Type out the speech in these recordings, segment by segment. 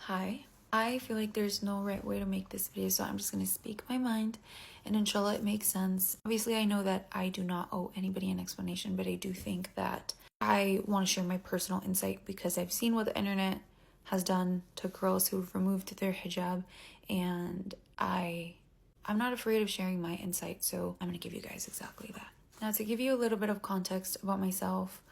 Hi. I feel like there's no right way to make this video, so I'm just going to speak my mind and inshallah it makes sense. Obviously, I know that I do not owe anybody an explanation, but I do think that I want to share my personal insight because I've seen what the internet has done to girls who've removed their hijab, and I'm not afraid of sharing my insight, so I'm going to give you guys exactly that. Now, to give you a little bit of context about myself,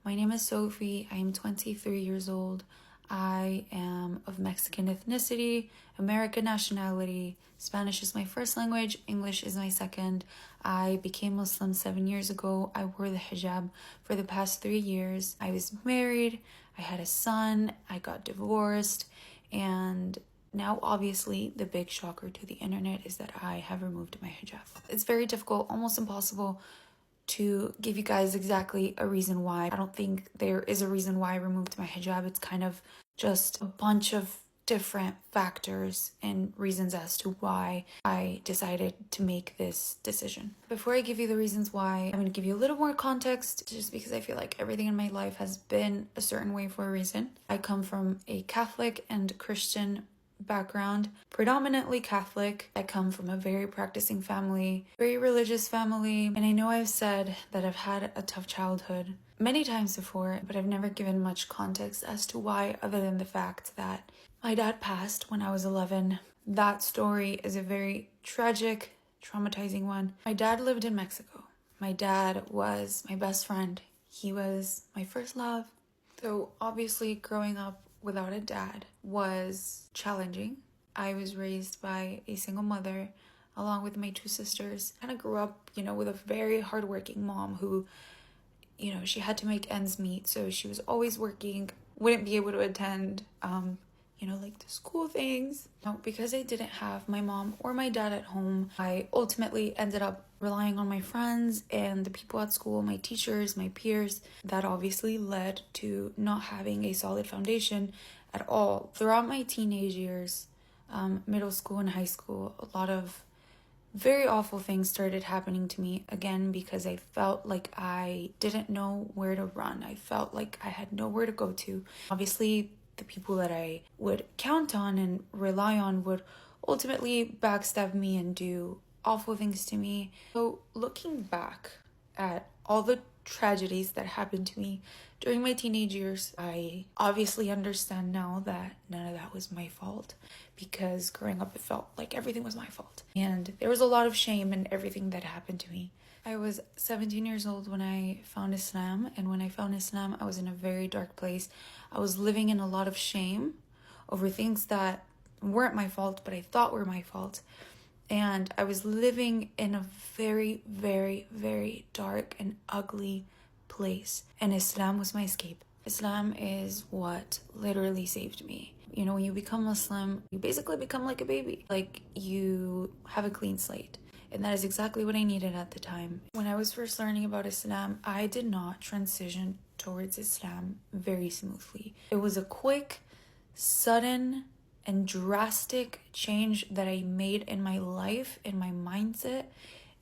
my name is Sophie. I am 23 years old. I am of Mexican ethnicity, American nationality. Spanish is my first language, English is my second. I became Muslim 7 years ago. I wore the hijab for the past 3 years. I was married, I had a son, I got divorced, and now obviously the big shocker to the internet is that I have removed my hijab. It's very difficult, almost impossible to give you guys exactly a reason why. I don't think there is a reason why I removed my hijab. It's kind of just a bunch of different factors and reasons as to why I decided to make this decision. Before I give you the reasons why, I'm going to give you a little more context just because I feel like everything in my life has been a certain way for a reason. I come from a Catholic and Christian background, predominantly Catholic. I come from a very practicing family, very religious family, and I know I've said that I've had a tough childhood many times before, but I've never given much context as to why, other than the fact that my dad passed when I was 11. That story is a very tragic, traumatizing one. My dad lived in Mexico. My dad was my best friend. He was my first love. So obviously growing up without a dad was challenging. I was raised by a single mother along with my two sisters. I kind of grew up, with a very hardworking mom who, she had to make ends meet. So she was always working, wouldn't be able to attend, like the school things. Because I didn't have my mom or my dad at home, I ultimately ended up relying on my friends and the people at school, my teachers, my peers. That obviously led to not having a solid foundation at all. Throughout my teenage years, middle school and high school, a lot of very awful things started happening to me, again, because I felt like I didn't know where to run. I felt like I had nowhere to go to. Obviously, the people that I would count on and rely on would ultimately backstab me and do awful things to me. So looking back at all the tragedies that happened to me during my teenage years, I obviously understand now that none of that was my fault, because growing up it felt like everything was my fault. And there was a lot of shame in everything that happened to me. I was 17 years old when I found Islam, and when I found Islam, I was in a very dark place. I was living in a lot of shame over things that weren't my fault, but I thought were my fault. And I was living in a very, very, very dark and ugly place. And Islam was my escape. Islam is what literally saved me. When you become Muslim, you basically become like a baby. Like, you have a clean slate. And that is exactly what I needed at the time. When I was first learning about Islam, I did not transition towards Islam very smoothly. It was a quick, sudden, and drastic change that I made in my life, in my mindset,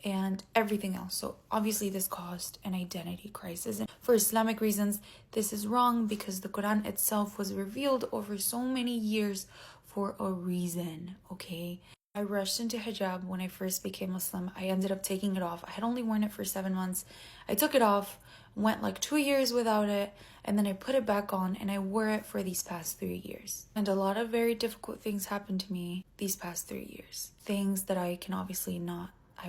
and everything else. So obviously this caused an identity crisis. And for Islamic reasons, this is wrong because the Quran itself was revealed over so many years for a reason, okay? I rushed into hijab when I first became Muslim. I ended up taking it off. I had only worn it for 7 months. I took it off, went like 2 years without it, and then I put it back on and I wore it for these past 3 years. And a lot of very difficult things happened to me these past 3 years. Things that I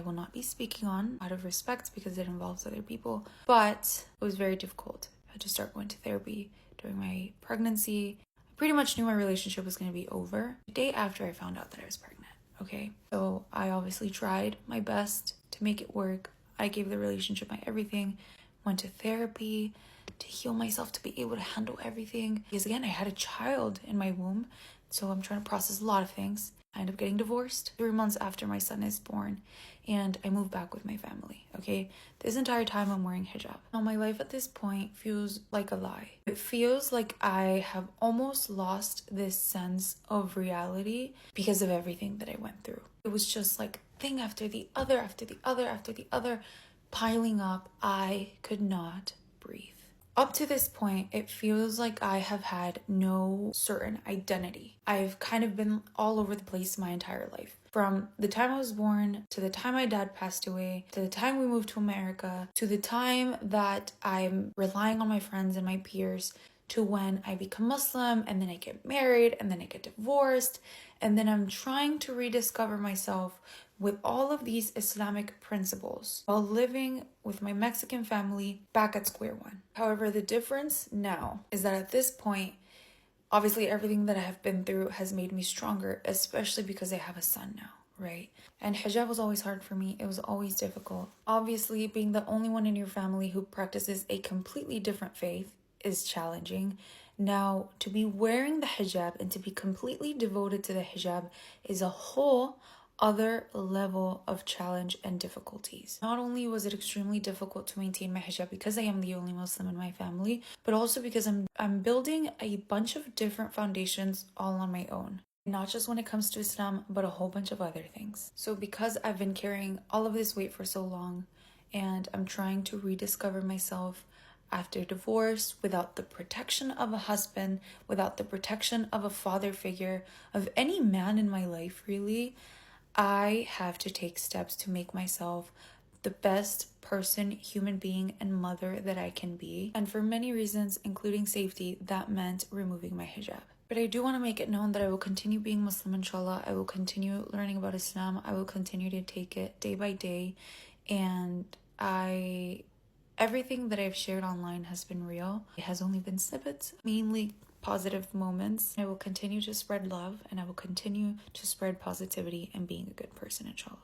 will not be speaking on out of respect because it involves other people. But it was very difficult. I had to start going to therapy during my pregnancy. I pretty much knew my relationship was going to be over the day after I found out that I was pregnant. Okay, so I obviously tried my best to make it work. I gave the relationship my everything, went to therapy to heal myself, to be able to handle everything. Because again, I had a child in my womb, so I'm trying to process a lot of things. I end up getting divorced 3 months after my son is born, and I moved back with my family, okay? This entire time I'm wearing hijab. Now my life at this point feels like a lie. It feels like I have almost lost this sense of reality because of everything that I went through. It was just like thing after the other, after the other, after the other, piling up. I could not breathe. Up to this point, it feels like I have had no certain identity. I've kind of been all over the place my entire life. From the time I was born, to the time my dad passed away, to the time we moved to America, to the time that I'm relying on my friends and my peers, to when I become Muslim, and then I get married, and then I get divorced, and then I'm trying to rediscover myself with all of these Islamic principles while living with my Mexican family back at square one. However, the difference now is that at this point, obviously everything that I have been through has made me stronger, especially because I have a son now, right? And hijab was always hard for me. It was always difficult. Obviously, being the only one in your family who practices a completely different faith is challenging. Now, to be wearing the hijab and to be completely devoted to the hijab is a whole other level of challenge and difficulties. Not only was it extremely difficult to maintain my hijab because I am the only Muslim in my family, but also because I'm building a bunch of different foundations all on my own. Not just when it comes to Islam, but a whole bunch of other things. So because I've been carrying all of this weight for so long, and I'm trying to rediscover myself after divorce, without the protection of a husband, without the protection of a father figure, of any man in my life really, I have to take steps to make myself the best person, human being, and mother that I can be. And for many reasons, including safety, that meant removing my hijab. But I do want to make it known that I will continue being Muslim, inshallah. I will continue learning about Islam. I will continue to take it day by day. And everything that I've shared online has been real. It has only been snippets, mainly positive moments. I will continue to spread love, and I will continue to spread positivity and being a good person, inshallah.